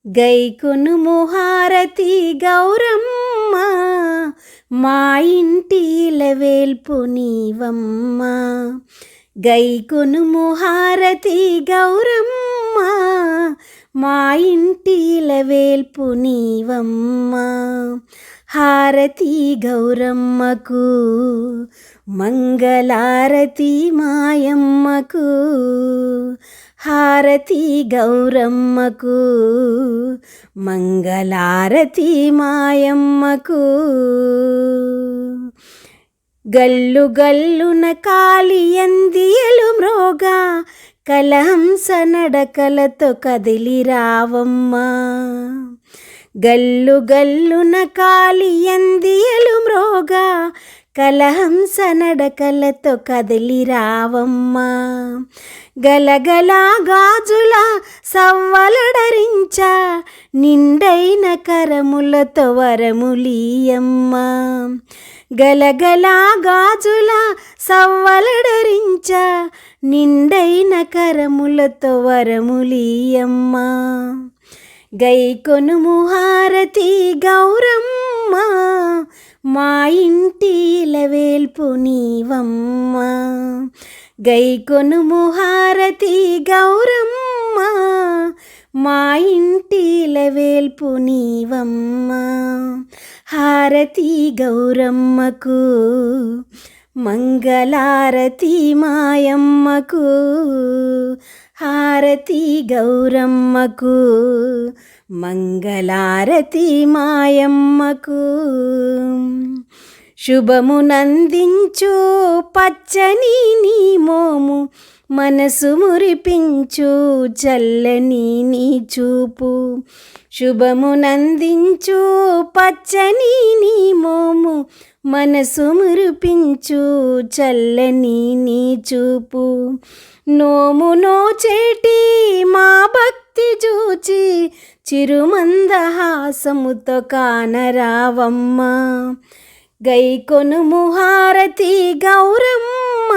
గైకొనుము హారతి గౌరమ్మ, మా ఇంటి ఇలవేల్పు నీవమ్మ. గైకొనుము హారతి గౌరమ్మ, మా ఇంటి ఇలవేల్పు నీవమ్మ. హారతి గౌరమ్మకు, మంగళారతి మాయమ్మకు. హారతి గౌరమ్మకు, మంగళారతి మాయమ్మకు. గల్లు గల్లున కాలియందియలు మ్రోగా, కలహంస నడకలతో కదిలి రావమ్మ. గల్లు గల్లున కాలియందియలు మ్రోగా, కలహంస నడకలతో కదిలి రావమ్మ. గలగల గాజుల సవ్వలడరించ, నిండైన కరములతో వరములీయమ్మ. గలగల గాజుల సవ్వలడరించ, నిండైన కరములతో వరములీయమ్మ. గైకొనుము హారతి గౌరమ్మ, మా ఇంటి ఇలవేల్పు నీవమ్మ. గైకొనుము హారతి గౌరమ్మ, మా ఇంటి ఇలవేల్పు నీవమ్మ. హారతి గౌరమ్మకు, మంగళారతి మాయమ్మకు. హారతి గౌరమ్మకు, మంగళారతి మాయమ్మకు. శుభమునందించు పచ్చని నీ మోము, మనసు మురిపించు చల్లని నీ చూపు. శుభమునందించు పచ్చని నీ మోము, మనసు మురిపించు చల్లని నీ చూపు. నోము నోచేటి మా భక్తి చూచి, చిరుమందహాసముతో కానరావమ్మ. గైకొనుము హారతి గౌరమ్మ,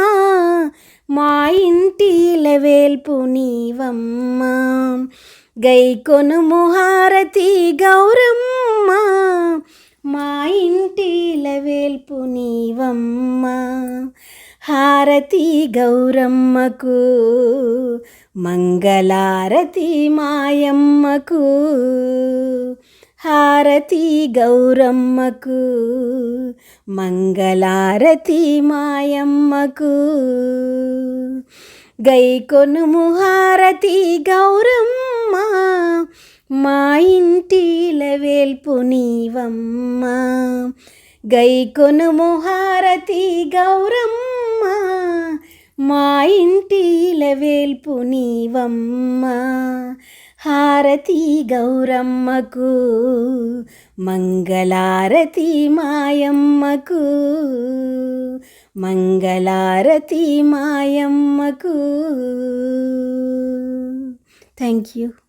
మా ఇంటి ఇలవేల్పు నీవమ్మ. గైకొనుము హారతి గౌరమ్మ, మా ఇంటి ఇలవేల్పు నీవమ్మ. హారతి గౌరమ్మకు, మంగళారతి మాయమ్మకు. హారతి గౌరమ్మకు, మంగళారతి మాయమ్మకు. గైకొనుము హారతి గౌరమ్మ, మా ఇంటి ఇలవేల్పు నీవమ్మ. గైకొనుము హారతి గౌరమ్మ, మా ఇంటి ఇలవేల్పు నీవమ్మ. హారతి గౌరమ్మకు, మంగళారతి మాయమ్మకు. మంగళారతి మాయమ్మకు. Thank you.